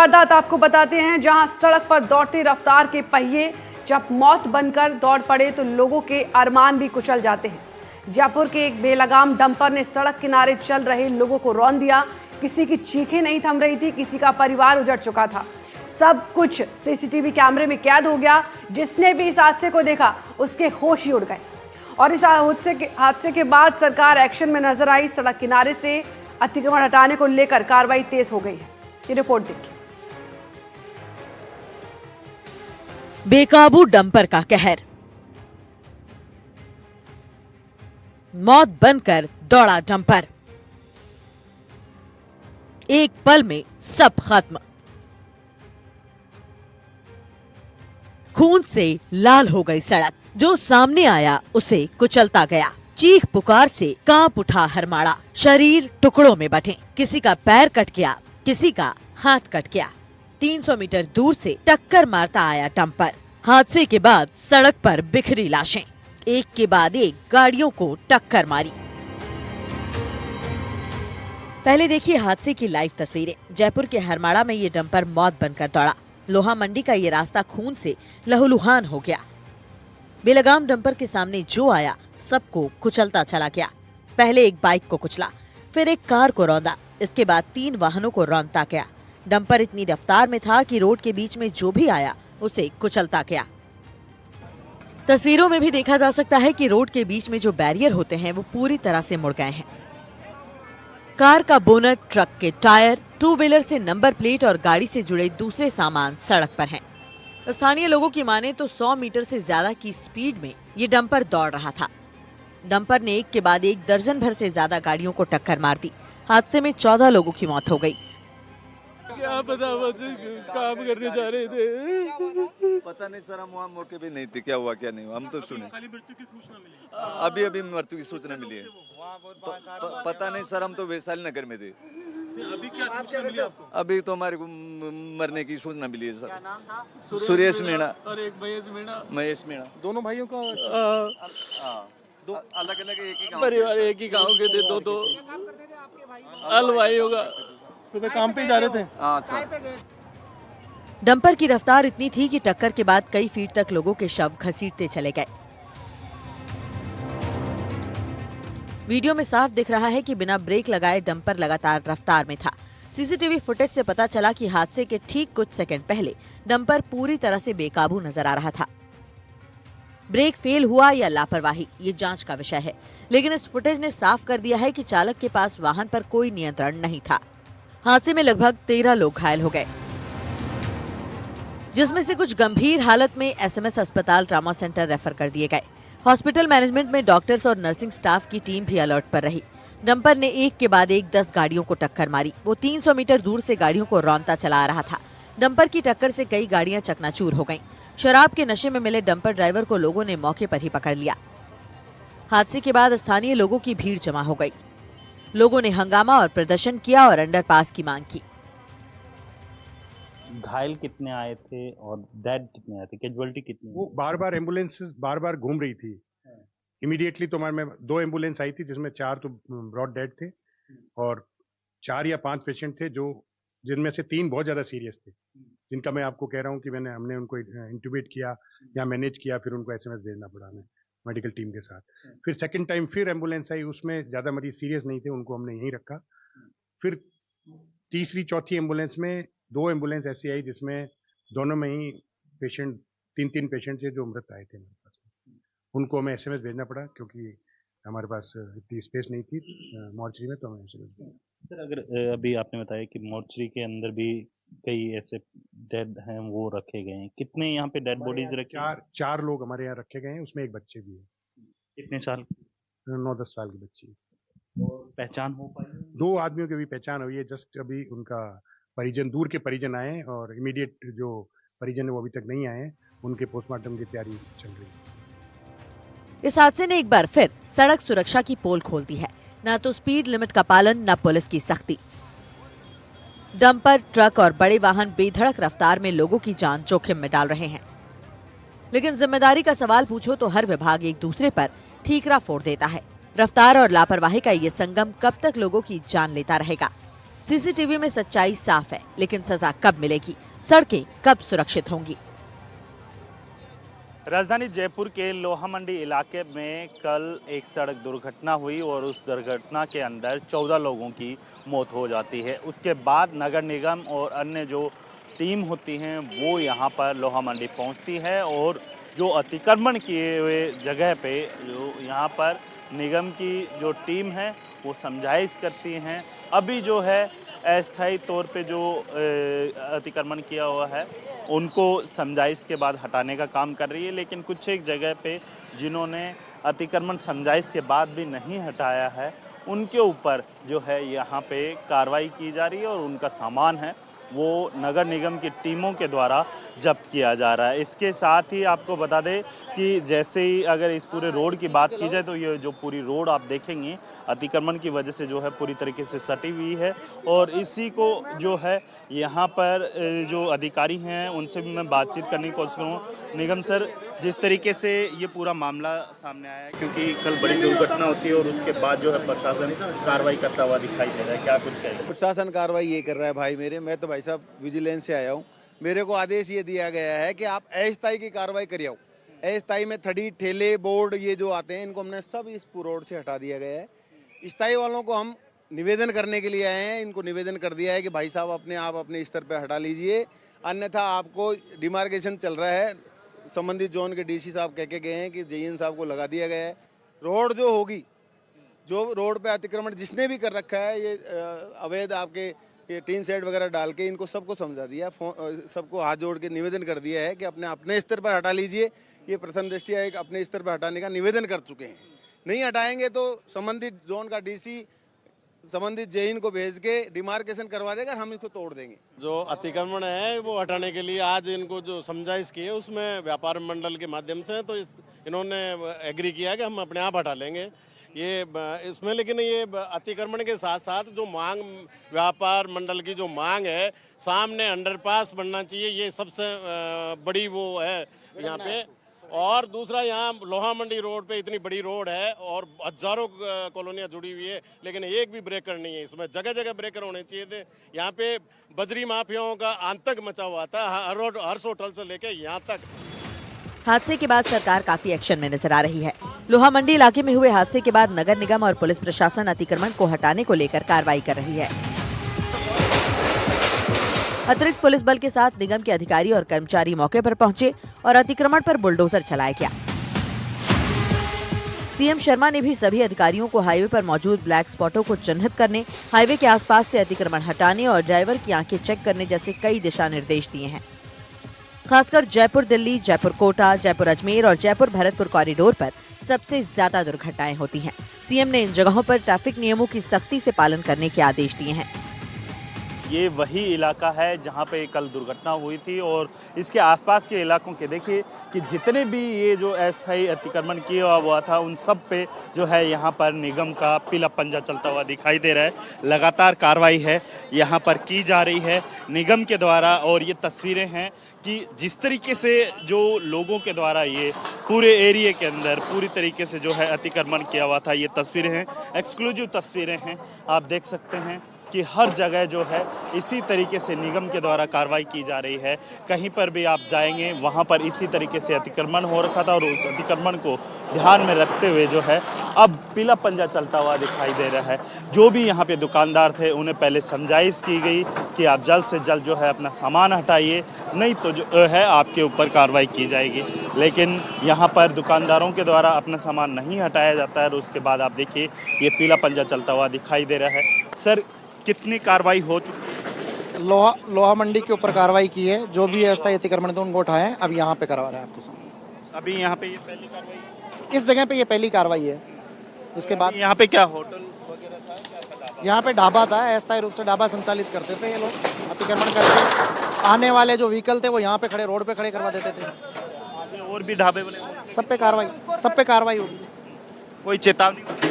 वारदात आपको बताते हैं, जहां सड़क पर दौड़ती रफ्तार के पहिए जब मौत बनकर दौड़ पड़े तो लोगों के अरमान भी कुचल जाते हैं। जयपुर के एक बेलगाम डंपर ने सड़क किनारे चल रहे लोगों को रौंद दिया। किसी की चीखें नहीं थम रही थी, किसी का परिवार उजड़ चुका था। सब कुछ सीसीटीवी कैमरे में कैद हो गया। जिसने भी इस हादसे को देखा उसके होश ही उड़ गए। और इस हादसे के बाद सरकार एक्शन में नजर आई। सड़क किनारे से अतिक्रमण हटाने को लेकर कार्रवाई तेज हो गई है। ये रिपोर्ट देखिए। बेकाबू डंपर का कहर, मौत बनकर दौड़ा डंपर, एक पल में सब खत्म। खून से लाल हो गई सड़क, जो सामने आया उसे कुचलता गया। चीख पुकार से कांप उठा हरमाड़ा, शरीर टुकड़ों में बंटे। किसी का पैर कट गया, किसी का हाथ कट गया। 300 मीटर दूर से टक्कर मारता आया डंपर। हादसे के बाद सड़क पर बिखरी लाशें, एक के बाद एक गाड़ियों को टक्कर मारी। पहले देखिए हादसे की लाइव तस्वीरें। जयपुर के हरमाड़ा में ये डंपर मौत बनकर दौड़ा। लोहा मंडी का ये रास्ता खून से लहूलुहान हो गया। बेलगाम डंपर के सामने जो आया सबको कुचलता चला गया। पहले एक बाइक को कुचला, फिर एक कार को रौंदा, इसके बाद 3 वाहनों को रौंदता गया। डंपर इतनी रफ्तार में था कि रोड के बीच में जो भी आया उसे कुचलता गया। तस्वीरों में भी देखा जा सकता है कि रोड के बीच में जो बैरियर होते हैं वो पूरी तरह से मुड़ गए हैं। कार का बोनट, ट्रक के टायर, 2 व्हीलर से नंबर प्लेट और गाड़ी से जुड़े दूसरे सामान सड़क पर हैं। स्थानीय लोगों की माने तो 100 मीटर से ज्यादा की स्पीड में ये डंपर दौड़ रहा था। डंपर ने एक के बाद एक दर्जन भर से ज्यादा गाड़ियों को टक्कर मार दी। हादसे में 14 लोगों की मौत हो गई। क्या पता, बस काम करने जा रहे थे। पता नहीं सर, हम वहाँ मौके पे नहीं थे, क्या हुआ क्या नहीं हुआ हम तो सुने। खाली मृत्यु की सूचना मिली, अभी मृत्यु की सूचना मिली है। पता नहीं सर, हम तो वैशाली नगर में थे। अभी क्या सूचना मिली आपको? अभी तो हमारे को मरने की सूचना मिली है सर। सुरेश मीणा और एक महेश मीणा, दोनों भाइयों का दो अलग अलग एक ही परिवार, एक ही गांव के थे। दो हलवाई होगा, सुबह काम पे जा रहे थे। हाँ। डंपर की रफ्तार इतनी थी कि टक्कर के बाद कई फीट तक लोगों के शव घसीटते चले गए। वीडियो में साफ दिख रहा है कि बिना ब्रेक लगाए डंपर लगातार रफ्तार में था। सीसीटीवी फुटेज से पता चला कि हादसे के ठीक कुछ सेकंड पहले डंपर पूरी तरह से बेकाबू नजर आ रहा था। ब्रेक फेल हुआ या लापरवाही, ये जांच का विषय है, लेकिन इस फुटेज ने साफ कर दिया है कि चालक के पास वाहन पर कोई नियंत्रण नहीं था। हादसे में लगभग 13 लोग घायल हो गए, जिसमें से कुछ गंभीर हालत में एसएमएस अस्पताल ट्रॉमा सेंटर रेफर कर दिए गए। हॉस्पिटल मैनेजमेंट में डॉक्टर्स और नर्सिंग स्टाफ की टीम भी अलर्ट पर रही। डंपर ने एक के बाद एक 10 गाड़ियों को टक्कर मारी। वो 300 मीटर दूर से गाड़ियों को रौंदता चला आ रहा था। डंपर की टक्कर से कई गाड़ियां चकनाचूर हो गईं। शराब के नशे में मिले डंपर ड्राइवर को लोगों ने मौके पर ही पकड़ लिया। हादसे के बाद स्थानीय लोगों की भीड़ जमा हो गई। लोगों ने हंगामा और प्रदर्शन किया और अंडरपास की मांग की। घायल कितने आए थे और डेड कितने आए थे, कैजुअलिटी कितनी? वो बार एम्बुलेंसेस बार घूम रही थी। इमीडिएटली तो हमारे में 2 एम्बुलेंस आई थी, जिसमें 4 तो ब्रॉड डेड थे और 4 या 5 पेशेंट थे जो जिनमें से 3 बहुत ज्यादा सीरियस थे, जिनका मैं आपको कह रहा हूँ कि हमने उनको इंट्यूबेट किया या मैनेज किया, फिर उनको एसएमएस भेजना पड़ा हमें मेडिकल टीम के साथ। फिर सेकंड टाइम फिर एम्बुलेंस आई, उसमें ज्यादा मरीज सीरियस नहीं थे, उनको हमने यहीं रखा। फिर तीसरी चौथी एम्बुलेंस में 2 एम्बुलेंस ऐसी आई जिसमें दोनों में ही पेशेंट 3 पेशेंट थे जो मृत आए थे हमारे पास। उनको हमें एसएमएस भेजना पड़ा क्योंकि हमारे पास इतनी स्पेस नहीं थी मॉर्चरी में, तो हमें एसएमएस भेजना। सर, अगर अभी आपने बताया कि मॉर्चरी के अंदर भी कई ऐसे डेड हैं वो रखे गए हैं, कितने यहाँ पे डेड बॉडीज रखे? 4 लोग हमारे यहाँ रखे गए हैं, उसमें एक बच्चे भी है। कितने साल? 9-10 साल की बच्ची। और पहचान हो पाई? 2 आदमियों की भी पहचान हुई है। जस्ट अभी उनका परिजन, दूर के परिजन आए और इमीडिएट जो परिजन है वो अभी तक नहीं आए, उनके पोस्टमार्टम की तैयारी चल रही है। इस हादसे ने एक बार फिर सड़क सुरक्षा की पोल खोल दी है। न तो स्पीड लिमिट का पालन, न पुलिस की सख्ती। डंपर, ट्रक और बड़े वाहन बेधड़क रफ्तार में लोगों की जान जोखिम में डाल रहे हैं। लेकिन जिम्मेदारी का सवाल पूछो तो हर विभाग एक दूसरे पर ठीकरा फोड़ देता है। रफ्तार और लापरवाही का ये संगम कब तक लोगों की जान लेता रहेगा? सीसीटीवी में सच्चाई साफ है, लेकिन सजा कब मिलेगी, सड़कें कब सुरक्षित होंगी? राजधानी जयपुर के लोहा मंडी इलाके में कल एक सड़क दुर्घटना हुई और उस दुर्घटना के अंदर 14 लोगों की मौत हो जाती है। उसके बाद नगर निगम और अन्य जो टीम होती हैं वो यहाँ पर लोहा मंडी पहुँचती है और जो अतिक्रमण किए हुए जगह पे जो यहाँ पर निगम की जो टीम है वो समझाइश करती हैं। अभी जो है अस्थायी तौर पे जो अतिक्रमण किया हुआ है उनको समझाइश के बाद हटाने का काम कर रही है, लेकिन कुछ एक जगह पे जिन्होंने अतिक्रमण समझाइश के बाद भी नहीं हटाया है उनके ऊपर जो है यहाँ पे कार्रवाई की जा रही है और उनका सामान है वो नगर निगम की टीमों के द्वारा जब्त किया जा रहा है। इसके साथ ही आपको बता दें कि जैसे ही अगर इस पूरे रोड की बात की जाए तो ये जो पूरी रोड आप देखेंगे अतिक्रमण की वजह से जो है पूरी तरीके से सटी हुई है और इसी को जो है यहाँ पर जो अधिकारी हैं उनसे भी मैं बातचीत करने की कोशिश करूँगा। निगम सर, जिस तरीके से ये पूरा मामला सामने आया है क्योंकि कल बड़ी दुर्घटना होती है और उसके बाद जो है प्रशासन कार्रवाई करता हुआ दिखाई दे रहा है, क्या कुछ कहेंगे? प्रशासन कार्रवाई ये कर रहा है भाई मेरे, मैं तो भाई साहब विजिलेंस से आया हूँ। मेरे को आदेश ये दिया गया है कि आप अस्थायी की कार्रवाई करिए। अस्थायी में थड़ी ठेले बोर्ड ये जो आते हैं इनको हमने सब इस रोड से हटा दिया गया है। स्थायी वालों को हम निवेदन करने के लिए आए हैं, इनको निवेदन कर दिया है कि भाई साहब आप अपने स्तर पर हटा लीजिए, अन्यथा आपको डिमार्केशन चल रहा है। संबंधित जोन के डीसी साहब कह के गए हैं कि जेईएन साहब को लगा दिया गया है। रोड जो होगी, जो रोड पे अतिक्रमण जिसने भी कर रखा है ये अवैध आपके ये टीन सेट वगैरह डाल के इनको सबको समझा दिया, सबको हाथ जोड़ के निवेदन कर दिया है कि अपने स्तर पर हटा लीजिए। ये प्रथम दृष्टया एक अपने स्तर पर हटाने का निवेदन कर चुके हैं। नहीं हटाएंगे तो संबंधित जोन का डीसी संबंधित जेईन को भेज के डिमार्केशन करवा देगा, हम इसको तोड़ देंगे। जो अतिक्रमण है वो हटाने के लिए आज इनको जो समझाइश की है उसमें व्यापार मंडल के माध्यम से तो इन्होंने एग्री किया कि हम अपने आप हटा लेंगे ये इसमें। लेकिन ये अतिक्रमण के साथ साथ जो मांग व्यापार मंडल की जो मांग है, सामने अंडरपास बनना चाहिए, ये सबसे बड़ी वो है यहाँ पे। और दूसरा, यहाँ लोहा मंडी रोड पे इतनी बड़ी रोड है और हजारों कॉलोनियाँ जुड़ी हुई है, लेकिन एक भी ब्रेकर नहीं है। इसमें जगह जगह ब्रेकर होने चाहिए थे। यहाँ पे बजरी माफियाओं का आतंक मचा हुआ था, हर होटल से लेके यहाँ तक। हादसे के बाद सरकार काफी एक्शन में नजर आ रही है। लोहा मंडी इलाके में हुए हादसे के बाद नगर निगम और पुलिस प्रशासन अतिक्रमण को हटाने को लेकर कार्रवाई कर रही है। अतिरिक्त पुलिस बल के साथ निगम के अधिकारी और कर्मचारी मौके पर पहुंचे और अतिक्रमण पर बुलडोजर चलाया गया। सीएम शर्मा ने भी सभी अधिकारियों को हाईवे पर मौजूद ब्लैक स्पॉटों को चिन्हित करने, हाईवे के आसपास से अतिक्रमण हटाने और ड्राइवर की आंखें चेक करने जैसे कई दिशा निर्देश दिए हैं। खासकर जयपुर दिल्ली, जयपुर कोटा, जयपुर अजमेर और जयपुर भरतपुर कॉरिडोर पर सबसे ज्यादा दुर्घटनाएं होती हैं। सीएम ने इन जगहों पर ट्रैफिक नियमों की सख्ती से पालन करने के आदेश दिए हैं। ये वही इलाका है जहाँ पे कल दुर्घटना हुई थी और इसके आसपास के इलाकों के देखिए कि जितने भी ये जो अस्थायी अतिक्रमण किया हुआ था उन सब पे जो है यहाँ पर निगम का पीला पंजा चलता हुआ दिखाई दे रहा है। लगातार कार्रवाई है यहाँ पर की जा रही है निगम के द्वारा और ये तस्वीरें हैं कि जिस तरीके से जो लोगों के द्वारा ये पूरे एरिया के अंदर पूरी तरीके से जो है अतिक्रमण किया हुआ था, ये तस्वीरें हैं, एक्सक्लूसिव तस्वीरें हैं। आप देख सकते हैं कि हर जगह जो है इसी तरीके से निगम के द्वारा कार्रवाई की जा रही है। कहीं पर भी आप जाएंगे वहाँ पर इसी तरीके से अतिक्रमण हो रखा था और उस अतिक्रमण को ध्यान में रखते हुए जो है अब पीला पंजा चलता हुआ दिखाई दे रहा है। जो भी यहाँ पे दुकानदार थे उन्हें पहले समझाइश की गई कि आप जल्द से जल्द जो है अपना सामान हटाइए, नहीं तो जो है आपके ऊपर कार्रवाई की जाएगी। लेकिन यहाँ पर दुकानदारों के द्वारा अपना सामान नहीं हटाया जाता है और उसके बाद आप देखिए ये पीला पंजा चलता हुआ दिखाई दे रहा है। सर, कितनी कार्रवाई हो चुकी? लोहा मंडी के ऊपर कार्रवाई की है। जो भी अस्थायी अतिक्रमण थे उनको उठाए, अब यहाँ पे करवा रहे हैं आपके सामने। अभी यहाँ पे ये पहली कार्रवाई है? इस जगह पे ये पहली कार्रवाई है। इसके बाद यहाँ पे क्या होटल वगैरह था? यहाँ पे ढाबा था, अस्थायी रूप से ढाबा संचालित करते थे ये लोग। अतिक्रमण करके आने वाले जो व्हीकल थे वो यहाँ पे खड़े, रोड पे खड़े करवा देते थे। और भी ढाबे बने? सब पे कार्रवाई होगी। कोई चेतावनी?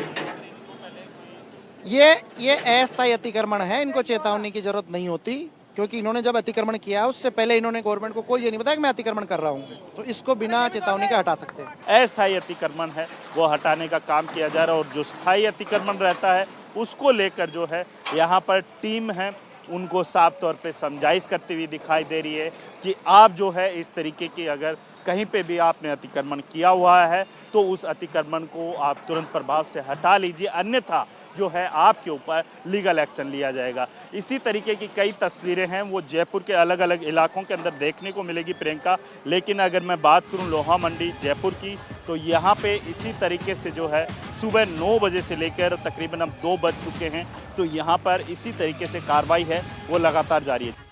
ये अस्थायी अतिक्रमण है, इनको चेतावनी की जरूरत नहीं होती, क्योंकि इन्होंने जब अतिक्रमण किया उससे पहले इन्होंने गवर्नमेंट को कोई ये नहीं बताया कि मैं अतिक्रमण कर रहा हूँ, तो इसको बिना चेतावनी के हटा सकते हैं। अस्थायी अतिक्रमण है वो हटाने का काम किया जा रहा है और जो स्थायी अतिक्रमण रहता है उसको लेकर जो है यहाँ पर टीम है उनको साफ तौर पे समझाइश करती हुई दिखाई दे रही है कि आप जो है इस तरीके की अगर कहीं पे भी आपने अतिक्रमण किया हुआ है तो उस अतिक्रमण को आप तुरंत प्रभाव से हटा लीजिए, अन्यथा जो है आपके ऊपर लीगल एक्शन लिया जाएगा। इसी तरीके की कई तस्वीरें हैं वो जयपुर के अलग अलग इलाकों के अंदर देखने को मिलेगी प्रियंका। लेकिन अगर मैं बात करूं लोहा मंडी जयपुर की तो यहाँ पे इसी तरीके से जो है सुबह 9 बजे से लेकर तकरीबन अब 2 बज चुके हैं तो यहाँ पर इसी तरीके से कार्रवाई है वो लगातार जारी है।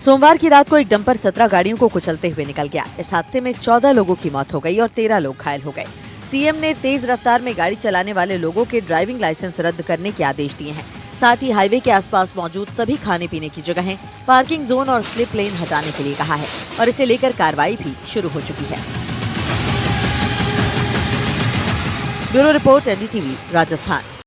सोमवार की रात को एक डंपर 17 गाड़ियों को कुचलते हुए निकल गया। इस हादसे में 14 लोगों की मौत हो गई और 13 लोग घायल हो गए। सीएम ने तेज रफ्तार में गाड़ी चलाने वाले लोगों के ड्राइविंग लाइसेंस रद्द करने के आदेश दिए हैं। साथ ही हाईवे के आसपास मौजूद सभी खाने पीने की जगहें, पार्किंग जोन और स्लिप लेन हटाने के लिए कहा है और इसे लेकर कार्रवाई भी शुरू हो चुकी है। Bureau report, NDTV, Rajasthan.